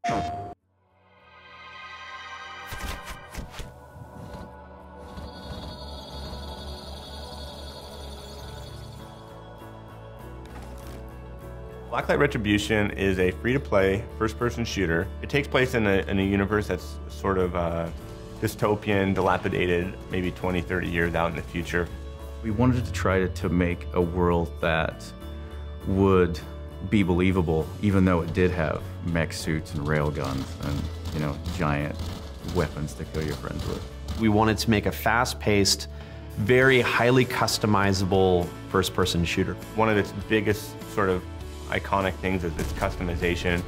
Blacklight Retribution is a free-to-play, first-person shooter. It takes place in a universe that's sort of dystopian, dilapidated, maybe 20, 30 years out in the future. We wanted to try to make a world that would be believable, even though it did have mech suits and railguns and, you know, giant weapons to kill your friends with. We wanted to make a fast-paced, very highly customizable first-person shooter. One of its biggest sort of iconic things is its customization.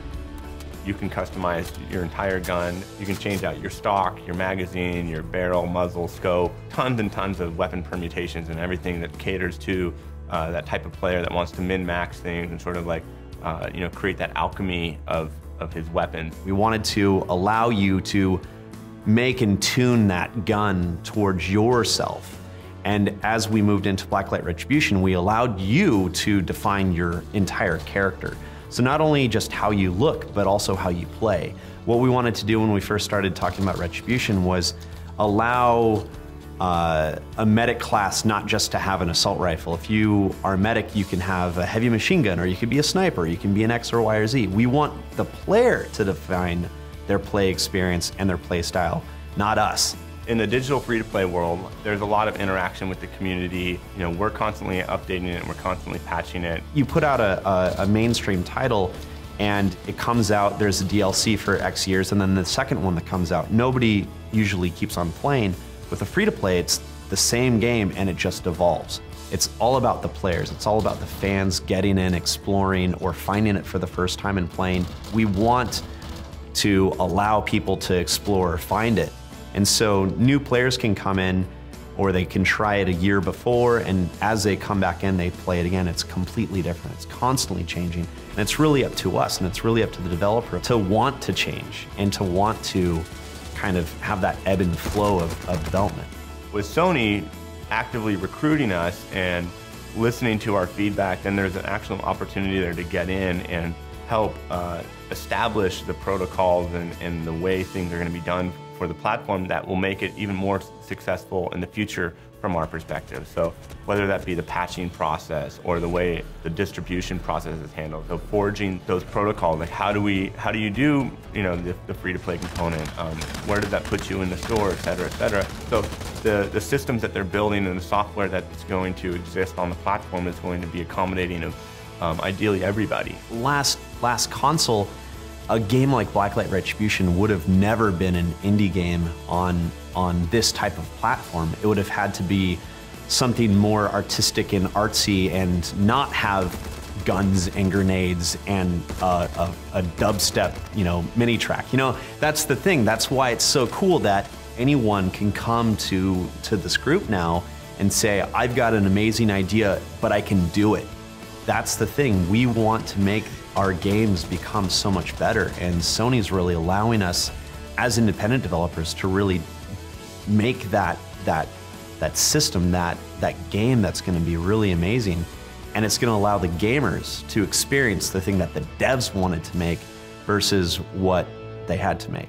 You can customize your entire gun. You can change out your stock, your magazine, your barrel, muzzle, scope, tons and tons of weapon permutations and everything that caters to that type of player that wants to min-max things and sort of like, you know, create that alchemy of his weapons. We wanted to allow you to make and tune that gun towards yourself. And as we moved into Blacklight Retribution, we allowed you to define your entire character. So not only just how you look, but also how you play. What we wanted to do when we first started talking about Retribution was allow a medic class not just to have an assault rifle. If you are a medic, you can have a heavy machine gun, or you could be a sniper, you can be an X or Y or Z. We want the player to define their play experience and their play style, not us. In the digital free-to-play world, there's a lot of interaction with the community. You know, we're constantly updating it and we're constantly patching it. You put out a mainstream title and it comes out, there's a DLC for X years, and then the second one that comes out, nobody usually keeps on playing. With a free-to-play, it's the same game and it just evolves. It's all about the players. It's all about the fans getting in, exploring, or finding it for the first time and playing. We want to allow people to explore, find it. And so new players can come in, or they can try it a year before, and as they come back in, they play it again. It's completely different. It's constantly changing. And it's really up to us, and it's really up to the developer to want to change and to want to kind of have that ebb and flow of development. With Sony actively recruiting us and listening to our feedback, then there's an actual opportunity there to get in and help establish the protocols and the way things are going to be done for the platform that will make it even more successful in the future from our perspective. So whether that be the patching process or the way the distribution process is handled, so forging those protocols, like how do you do, you know, the free-to-play component, where does that put you in the store, et cetera, et cetera. So the systems that they're building and the software that's going to exist on the platform is going to be accommodating of ideally everybody. Last console, a game like Blacklight Retribution would have never been an indie game on this type of platform. It would have had to be something more artistic and artsy and not have guns and grenades and a dubstep, you know, mini track. You know, that's the thing. That's why it's so cool that anyone can come to this group now and say, I've got an amazing idea, but I can do it. That's the thing. We want to make our games become so much better, and Sony's really allowing us as independent developers to really make that system, that game that's going to be really amazing, and it's going to allow the gamers to experience the thing that the devs wanted to make versus what they had to make.